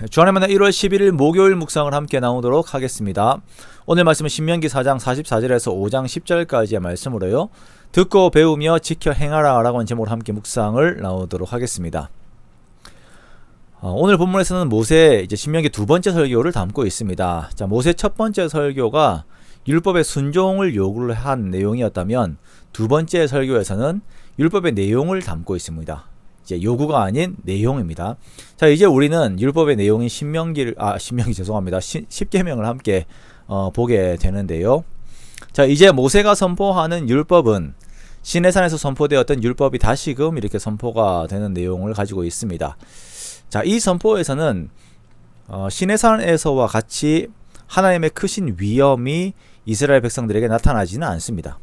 주안의 만나 1월 11일 목요일 묵상을 함께 나누도록 하겠습니다. 오늘 말씀은 신명기 4장 44절에서 5장 10절까지의 말씀으로요. 듣고 배우며 지켜 행하라 라고 하는 제목으로 함께 묵상을 나누도록 하겠습니다. 오늘 본문에서는 모세의 신명기 두 번째 설교를 담고 있습니다. 자, 모세 첫 번째 설교가 율법의 순종을 요구를 한 내용이었다면 두 번째 설교에서는 율법의 내용을 담고 있습니다. 이제 요구가 아닌 내용입니다. 자, 이제 우리는 율법의 내용인 십계명을 함께 보게 되는데요. 자, 이제 모세가 선포하는 율법은 시내산에서 선포되었던 율법이 다시금 이렇게 선포가 되는 내용을 가지고 있습니다. 자, 이 선포에서는 시내산에서와 같이 하나님의 크신 위엄이 이스라엘 백성들에게 나타나지는 않습니다.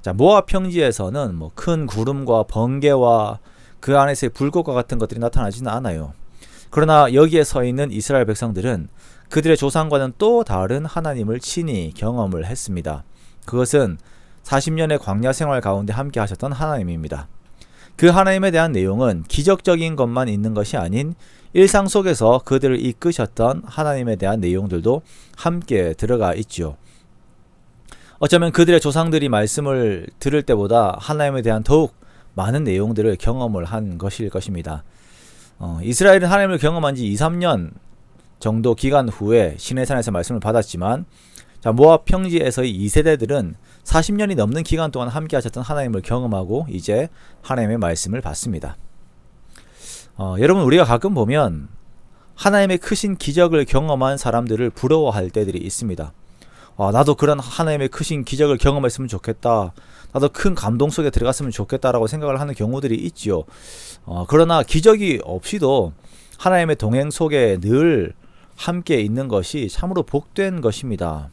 자, 모압 평지에서는 큰 구름과 번개와 그 안에서의 불꽃과 같은 것들이 나타나지는 않아요. 그러나 여기에 서 있는 이스라엘 백성들은 그들의 조상과는 또 다른 하나님을 친히 경험을 했습니다. 그것은 40년의 광야 생활 가운데 함께 하셨던 하나님입니다. 그 하나님에 대한 내용은 기적적인 것만 있는 것이 아닌 일상 속에서 그들을 이끄셨던 하나님에 대한 내용들도 함께 들어가 있죠. 어쩌면 그들의 조상들이 말씀을 들을 때보다 하나님에 대한 더욱 많은 내용들을 경험을 한 것일 것입니다. 이스라엘은 하나님을 경험한 지 2, 3년 정도 기간 후에 시내산에서 말씀을 받았지만, 자, 모압 평지에서의 2세대들은 40년이 넘는 기간 동안 함께 하셨던 하나님을 경험하고 이제 하나님의 말씀을 받습니다. 여러분, 우리가 가끔 보면 하나님의 크신 기적을 경험한 사람들을 부러워할 때들이 있습니다. 나도 그런 하나님의 크신 기적을 경험했으면 좋겠다. 나도 큰 감동 속에 들어갔으면 좋겠다라고 생각을 하는 경우들이 있지요. 그러나 기적이 없이도 하나님의 동행 속에 늘 함께 있는 것이 참으로 복된 것입니다.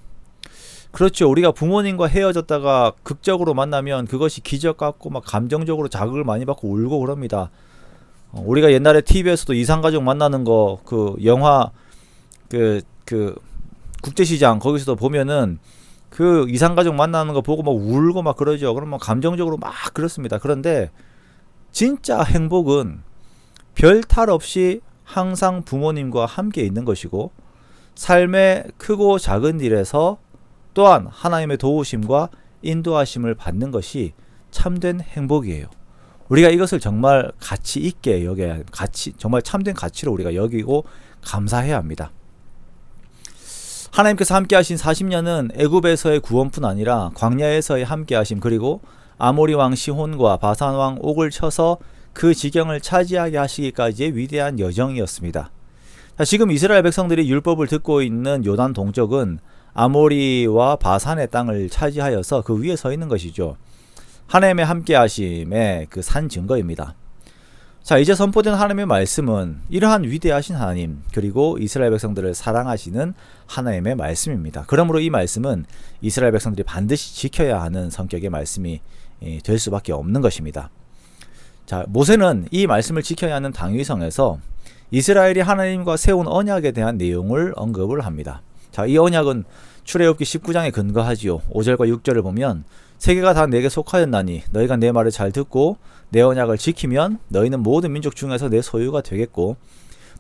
그렇죠. 우리가 부모님과 헤어졌다가 극적으로 만나면 그것이 기적 같고 감정적으로 자극을 많이 받고 울고 그럽니다. 우리가 옛날에 TV에서도 이상가족 만나는 거, 영화 국제시장 거기서도 보면은 그 이상가족 만나는 거 보고 울고 그러죠. 그러면 감정적으로 그렇습니다. 그런데 진짜 행복은 별 탈 없이 항상 부모님과 함께 있는 것이고, 삶의 크고 작은 일에서 또한 하나님의 도우심과 인도하심을 받는 것이 참된 행복이에요. 우리가 이것을 정말 가치 있게 정말 참된 가치로 우리가 여기고 감사해야 합니다. 하나님께서 함께 하신 40년은 애굽에서의 구원뿐 아니라 광야에서의 함께 하심, 그리고 아모리 왕 시혼과 바산 왕 옥을 쳐서 그 지경을 차지하게 하시기까지의 위대한 여정이었습니다. 자, 지금 이스라엘 백성들이 율법을 듣고 있는 요단 동쪽은 아모리와 바산의 땅을 차지하여서 그 위에 서 있는 것이죠. 하나님의 함께 하심의 그 산 증거입니다. 자, 이제 선포된 하나님의 말씀은 이러한 위대하신 하나님, 그리고 이스라엘 백성들을 사랑하시는 하나님의 말씀입니다. 그러므로 이 말씀은 이스라엘 백성들이 반드시 지켜야 하는 성격의 말씀이 될 수밖에 없는 것입니다. 자, 모세는 이 말씀을 지켜야 하는 당위성에서 이스라엘이 하나님과 세운 언약에 대한 내용을 언급을 합니다. 자, 이 언약은 출애굽기 19장에 근거하지요. 5절과 6절을 보면 세계가 다 내게 속하였나니 너희가 내 말을 잘 듣고 내 언약을 지키면 너희는 모든 민족 중에서 내 소유가 되겠고,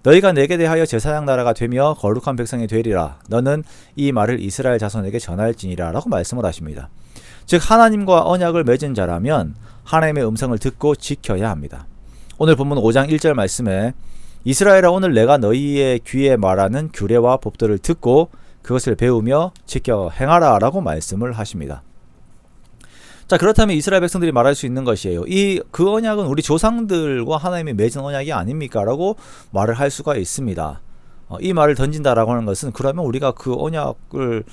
너희가 내게 대하여 제사장 나라가 되며 거룩한 백성이 되리라. 너는 이 말을 이스라엘 자손에게 전할지니라 라고 말씀을 하십니다. 즉, 하나님과 언약을 맺은 자라면 하나님의 음성을 듣고 지켜야 합니다. 오늘 본문 5장 1절 말씀에 이스라엘아, 오늘 내가 너희의 귀에 말하는 규례와 법도를 듣고 그것을 배우며 지켜 행하라 라고 말씀을 하십니다. 자, 그렇다면 이스라엘 백성들이 말할 수 있는 것이에요. 그 언약은 우리 조상들과 하나님이 맺은 언약이 아닙니까? 라고 말을 할 수가 있습니다. 이 말을 던진다라고 하는 것은, 그러면 우리가 그 언약을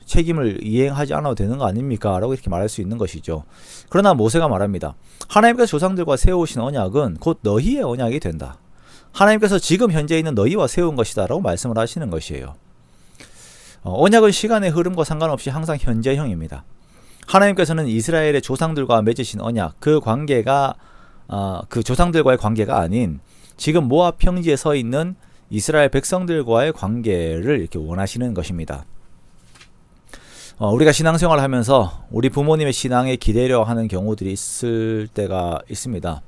책임을 이행하지 않아도 되는 거 아닙니까? 라고 이렇게 말할 수 있는 것이죠. 그러나 모세가 말합니다. 하나님께서 조상들과 세우신 언약은 곧 너희의 언약이 된다. 하나님께서 지금 현재 있는 너희와 세운 것이다 라고 말씀을 하시는 것이에요. 언약은 시간의 흐름과 상관없이 항상 현재형입니다. 하나님께서는 이스라엘의 조상들과 맺으신 언약, 그 관계가 그 조상들과의 관계가 아닌 지금 모압 평지에 서 있는 이스라엘 백성들과의 관계를 이렇게 원하시는 것입니다. 우리가 신앙생활을 하면서 우리 부모님의 신앙에 기대려 하는 경우들이 있을 때가 있습니다.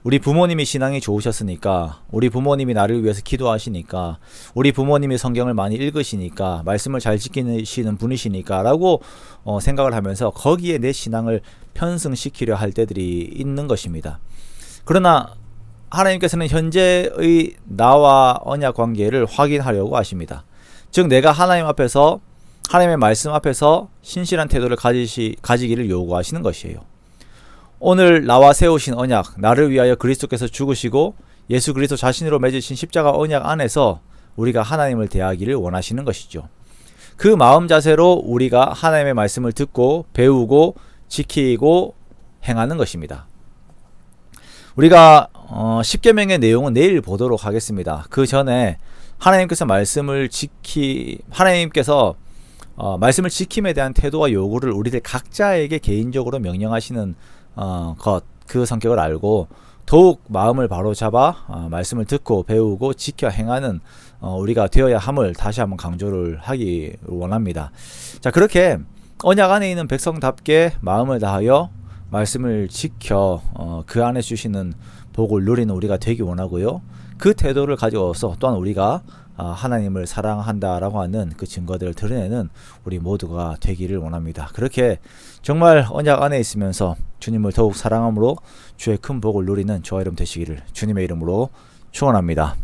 우리 부모님이 신앙이 좋으셨으니까, 우리 부모님이 나를 위해서 기도하시니까, 우리 부모님이 성경을 많이 읽으시니까, 말씀을 잘 지키시는 분이시니까 라고 생각을 하면서 거기에 내 신앙을 편승시키려 할 때들이 있는 것입니다. 그러나 하나님께서는 현재의 나와 언약 관계를 확인하려고 하십니다. 즉 내가 하나님 앞에서, 하나님의 말씀 앞에서 신실한 태도를 가지기를 요구하시는 것이에요. 오늘 나와 세우신 언약, 나를 위하여 그리스도께서 죽으시고 예수 그리스도 자신으로 맺으신 십자가 언약 안에서 우리가 하나님을 대하기를 원하시는 것이죠. 그 마음 자세로 우리가 하나님의 말씀을 듣고 배우고 지키고 행하는 것입니다. 우리가 10계명의 내용은 내일 보도록 하겠습니다. 그 전에 하나님께서 말씀을 지킴에 대한 태도와 요구를 우리들 각자에게 개인적으로 명령하시는 그 성격을 알고 더욱 마음을 바로잡아 말씀을 듣고 배우고 지켜 행하는 우리가 되어야 함을 다시 한번 강조를 하기 원합니다. 자, 그렇게 언약 안에 있는 백성답게 마음을 다하여 말씀을 지켜 그 안에 주시는 복을 누리는 우리가 되기 원하고요. 그 태도를 가지고서 또한 우리가 하나님을 사랑한다라고 하는 그 증거들을 드러내는 우리 모두가 되기를 원합니다. 그렇게 정말 언약 안에 있으면서 주님을 더욱 사랑함으로 주의 큰 복을 누리는 저와 여러분 되시기를 주님의 이름으로 축원합니다.